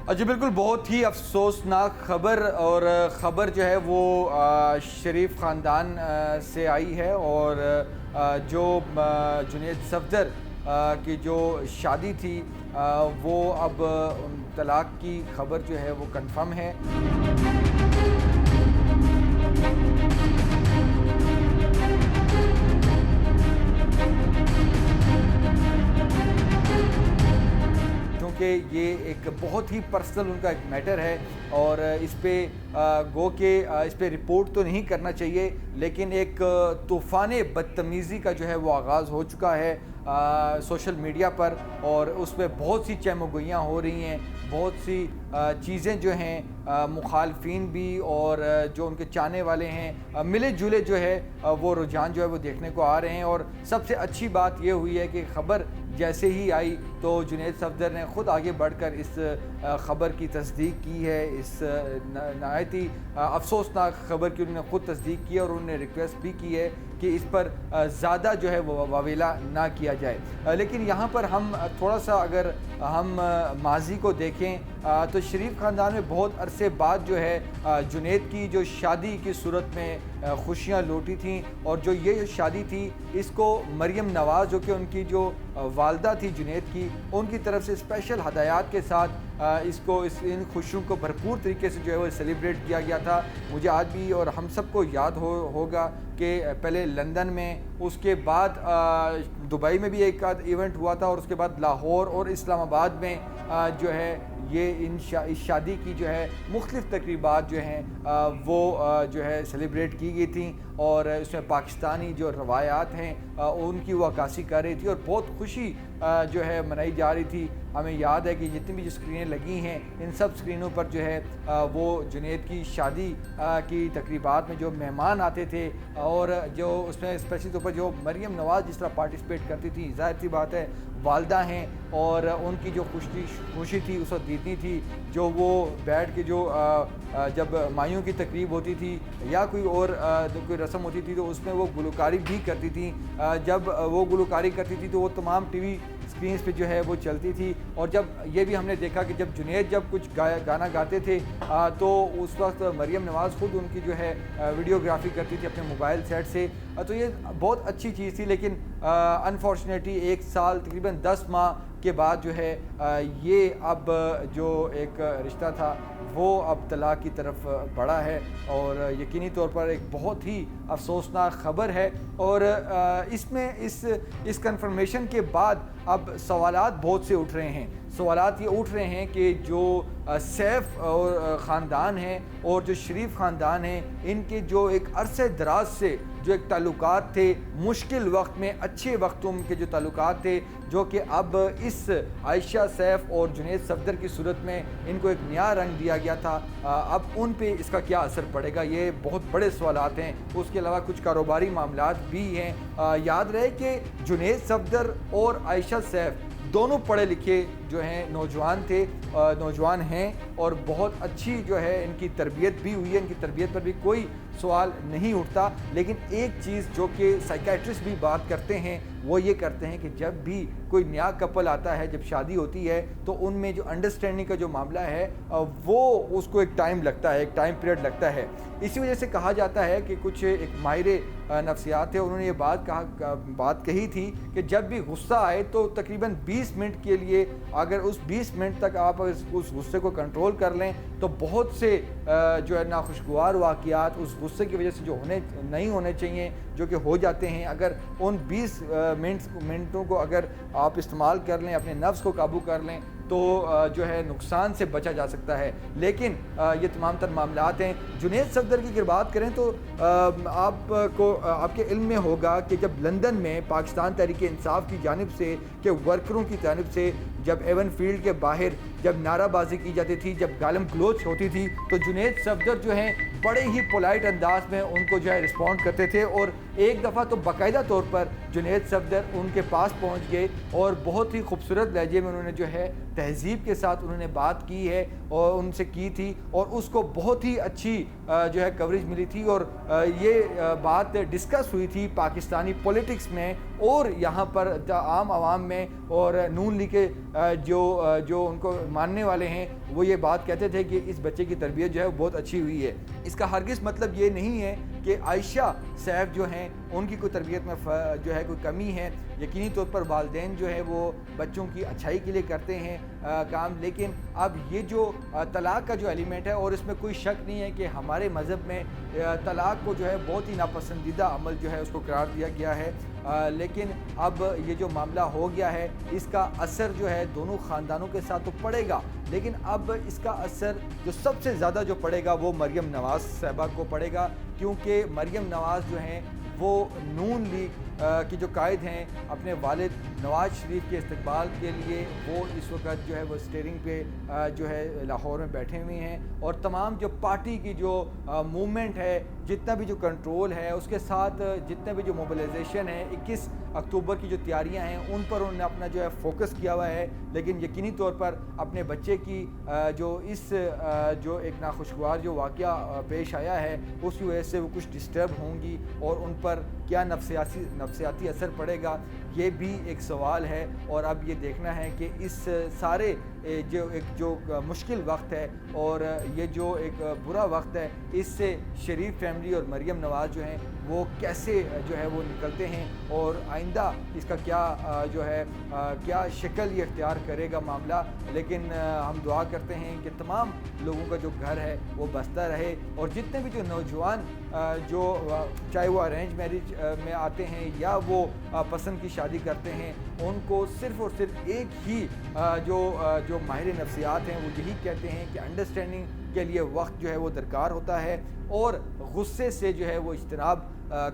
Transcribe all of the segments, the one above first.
جی بالکل، بہت ہی افسوسناک خبر، اور خبر جو ہے وہ شریف خاندان سے آئی ہے، اور جو جنید صفدر کی جو شادی تھی وہ اب طلاق کی خبر جو ہے وہ کنفرم ہے۔ کیونکہ یہ ایک بہت ہی پرسنل ان کا ایک میٹر ہے، اور اس پہ گو کہ اس پہ رپورٹ تو نہیں کرنا چاہیے، لیکن ایک طوفان بدتمیزی کا جو ہے وہ آغاز ہو چکا ہے سوشل میڈیا پر، اور اس پہ بہت سی چہمگوئیاں ہو رہی ہیں، بہت سی چیزیں جو ہیں مخالفین بھی اور جو ان کے چاہنے والے ہیں ملے جلے جو ہے وہ رجحان جو ہے وہ دیکھنے کو آ رہے ہیں۔ اور سب سے اچھی بات یہ ہوئی ہے کہ خبر جیسے ہی آئی تو جنید صفدر نے خود آگے بڑھ کر اس خبر کی تصدیق کی ہے، اس نہایت ہی افسوسناک خبر کی انہوں نے خود تصدیق کی ہے، اور انہوں نے ریکویسٹ بھی کی ہے کہ اس پر زیادہ جو ہے وہ واویلا نہ کیا جائے۔ لیکن یہاں پر ہم تھوڑا سا اگر ہم ماضی کو دیکھیں تو شریف خاندان میں بہت عرصے بعد جو ہے جنید کی جو شادی کی صورت میں خوشیاں لوٹی تھیں، اور جو یہ شادی تھی اس کو مریم نواز جو کہ ان کی جو والدہ تھی جنید کی، ان کی طرف سے اسپیشل ہدایات کے ساتھ ان خوشیوں کو بھرپور طریقے سے جو ہے وہ سیلیبریٹ کیا گیا تھا۔ مجھے آج بھی اور ہم سب کو یاد ہوگا کہ پہلے لندن میں، اس کے بعد دبئی میں بھی ایک آدھ ایونٹ ہوا تھا، اور اس کے بعد لاہور اور اسلام آباد میں جو ہے یہ اس شادی کی جو ہے مختلف تقریبات جو ہیں وہ جو ہے سیلیبریٹ کی گئی تھیں، اور اس میں پاکستانی جو روایات ہیں ان کی وہ عکاسی کر رہی تھی، اور بہت خوشی جو ہے منائی جا رہی تھی۔ ہمیں یاد ہے کہ جتنی بھی جو اسکرینیں لگی ہیں ان سب اسکرینوں پر جو ہے وہ جنید کی شادی کی تقریبات میں جو مہمان آتے تھے، اور جو اس میں اسپیشلی طور پر جو مریم نواز جس طرح پارٹیسپیٹ کرتی تھی، ظاہر سی بات ہے والدہ ہیں، اور ان کی جو خوشی تھی اس وقت دیتی تھی، جو وہ بیٹھ کے جو جب مائیوں کی تقریب ہوتی تھی یا کوئی اور کوئی رسم ہوتی تھی تو اس میں وہ گلوکاری بھی کرتی تھیں۔ جب وہ گلوکاری کرتی تھی تو وہ تمام ٹی وی اسکرینس پہ جو ہے وہ چلتی تھی، اور جب یہ بھی ہم نے دیکھا کہ جب جنید جب کچھ گانا گاتے تھے تو اس وقت مریم نواز خود ان کی جو ہے ویڈیوگرافی کرتی تھی اپنے موبائل سیٹ سے، تو یہ بہت اچھی چیز تھی۔ لیکن انفارچونیٹلی 1 سال تقریباً 10 ماہ کے بعد جو ہے یہ اب جو ایک رشتہ تھا وہ اب طلاق کی طرف بڑھا ہے، اور یقینی طور پر ایک بہت ہی افسوسناک خبر ہے۔ اور اس میں اس کنفرمیشن کے بعد اب سوالات بہت سے اٹھ رہے ہیں۔ سوالات یہ اٹھ رہے ہیں کہ جو سیف اور خاندان ہیں اور جو شریف خاندان ہیں، ان کے جو ایک عرصے دراز سے جو ایک تعلقات تھے، مشکل وقت میں اچھے وقتوں کے جو تعلقات تھے، جو کہ اب اس عائشہ سیف اور جنید صفدر کی صورت میں ان کو ایک نیا رنگ دیا گیا تھا، اب ان پہ اس کا کیا اثر پڑے گا، یہ بہت بڑے سوالات ہیں۔ اس کے علاوہ کچھ کاروباری معاملات بھی ہیں۔ یاد رہے کہ جنید صفدر اور عائشہ سیف دونوں پڑھے لکھے جو ہیں نوجوان ہیں، اور بہت اچھی جو ہے ان کی تربیت بھی ہوئی ہے، ان کی تربیت پر بھی کوئی سوال نہیں اٹھتا۔ لیکن ایک چیز جو کہ سائیکیٹرسٹ بھی بات کرتے ہیں وہ یہ کرتے ہیں کہ جب بھی کوئی نیا کپل آتا ہے، جب شادی ہوتی ہے تو ان میں جو انڈرسٹینڈنگ کا جو معاملہ ہے وہ اس کو ایک ٹائم لگتا ہے، ایک ٹائم پیریڈ لگتا ہے۔ اسی وجہ سے کہا جاتا ہے کہ کچھ ایک ماہر نفسیات تھے، انہوں نے یہ بات کہی تھی کہ جب بھی غصہ آئے تو تقریباً 20 منٹ کے لیے اگر اس 20 منٹ تک آپ اس غصے کو کنٹرول کر لیں تو بہت سے جو ہے ناخوشگوار واقعات اس غصے کی وجہ سے جو نہیں ہونے چاہیے جو کہ ہو جاتے ہیں، اگر ان 20 منٹوں کو اگر آپ استعمال کر لیں، اپنے نفس کو قابو کر لیں تو جو ہے نقصان سے بچا جا سکتا ہے۔ لیکن یہ تمام تر معاملات ہیں۔ جنید صفدر کی اگر بات کریں تو آپ کے علم میں ہوگا کہ جب لندن میں پاکستان تحریک انصاف کی جانب سے کہ ورکروں کی جانب سے جب ایون فیلڈ کے باہر جب نعرہ بازی کی جاتی تھی، جب گالم گلوچ ہوتی تھی، تو جنید صفدر جو ہیں بڑے ہی پولائٹ انداز میں ان کو جو ہے رسپونڈ کرتے تھے، اور ایک دفعہ تو باقاعدہ طور پر جنید صفدر ان کے پاس پہنچ گئے اور بہت ہی خوبصورت لہجے میں انہوں نے جو ہے تہذیب کے ساتھ انہوں نے بات کی ہے اور ان سے کی تھی، اور اس کو بہت ہی اچھی جو ہے کوریج ملی تھی، اور یہ بات ڈسکس ہوئی تھی پاکستانی پولیٹکس میں اور یہاں پر عام عوام میں اور نون لیگ کے جو ان کو ماننے والے ہیں وہ یہ بات کہتے تھے کہ اس بچے کی تربیت جو ہے وہ بہت اچھی ہوئی ہے۔ اس کا ہرگز مطلب یہ نہیں ہے کہ عائشہ سیف جو ہیں ان کی کوئی تربیت میں جو ہے کوئی کمی ہے۔ یقینی طور پر والدین جو ہے وہ بچوں کی اچھائی کے لیے کرتے ہیں کام، لیکن اب یہ جو طلاق کا جو ایلیمنٹ ہے، اور اس میں کوئی شک نہیں ہے کہ ہمارے مذہب میں طلاق کو جو ہے بہت ہی ناپسندیدہ عمل جو ہے اس کو قرار دیا گیا ہے، لیکن اب یہ جو معاملہ ہو گیا ہے اس کا اثر جو ہے دونوں خاندانوں کے ساتھ تو پڑے گا، لیکن اب اس کا اثر جو سب سے زیادہ جو پڑے گا وہ مریم نواز صاحبہ کو پڑے گا، کیونکہ مریم نواز جو ہیں وہ نون لیگ کی جو قائد ہیں، اپنے والد نواز شریف کے استقبال کے لیے وہ اس وقت جو ہے وہ اسٹیئرنگ پہ جو ہے لاہور میں بیٹھے ہوئے ہیں، اور تمام جو پارٹی کی جو موومنٹ ہے، جتنا بھی جو کنٹرول ہے، اس کے ساتھ جتنے بھی جو موبلائزیشن ہے، 21 اکتوبر کی جو تیاریاں ہیں ان پر انہوں نے اپنا جو ہے فوکس کیا ہوا ہے، لیکن یقینی طور پر اپنے بچے کی جو اس جو ایک ناخوشگوار جو واقعہ پیش آیا ہے اس کی وجہ سے وہ کچھ ڈسٹرب ہوں گی، اور ان پر کیا نفسیاتی اثر پڑے گا یہ بھی ایک سوال ہے۔ اور اب یہ دیکھنا ہے کہ اس سارے جو مشکل وقت ہے اور یہ جو ایک برا وقت ہے، اس سے شریف فیملی اور مریم نواز جو ہیں وہ کیسے جو ہے وہ نکلتے ہیں، اور آئندہ اس کا کیا شکل یہ اختیار کرے گا معاملہ۔ لیکن ہم دعا کرتے ہیں کہ تمام لوگوں کا جو گھر ہے وہ بستا رہے، اور جتنے بھی جو نوجوان جو چاہے وہ ارینج میرج میں آتے ہیں یا وہ پسند کی شادی کرتے ہیں، ان کو صرف اور صرف ایک ہی جو ماہر نفسیات ہیں وہ یہی کہتے ہیں کہ انڈرسٹینڈنگ کے لیے وقت جو ہے وہ درکار ہوتا ہے، اور غصے سے جو ہے وہ اجتناب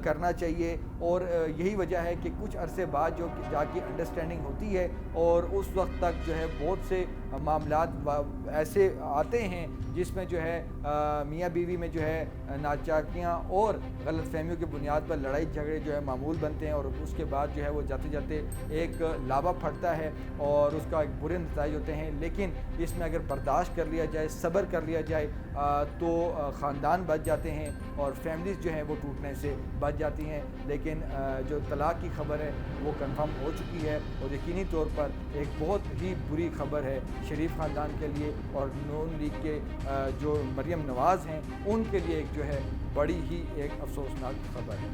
کرنا چاہیے، اور یہی وجہ ہے کہ کچھ عرصے بعد جو جا کے انڈرسٹینڈنگ ہوتی ہے، اور اس وقت تک جو ہے بہت سے معاملات ایسے آتے ہیں جس میں جو ہے میاں بیوی میں جو ہے ناچاکیاں اور غلط فہمیوں کی بنیاد پر لڑائی جھگڑے جو ہے معمول بنتے ہیں، اور اس کے بعد جو ہے وہ جاتے جاتے ایک لابا پھٹتا ہے اور اس کا ایک برے نتائج ہوتے ہیں۔ لیکن اس میں اگر برداشت کر لیا جائے، صبر کر لیا جائے تو خاندان بچ جاتے ہیں اور فیملیز جو ہیں وہ ٹوٹنے سے بچ جاتی ہیں۔ لیکن جو طلاق کی خبر ہے وہ کنفرم ہو چکی ہے، اور یقینی طور پر ایک بہت ہی بری خبر ہے شریف خاندان کے لیے، اور نون لیگ کے جو مریم نواز ہیں ان کے لیے ایک جو ہے بڑی ہی ایک افسوسناک خبر ہے۔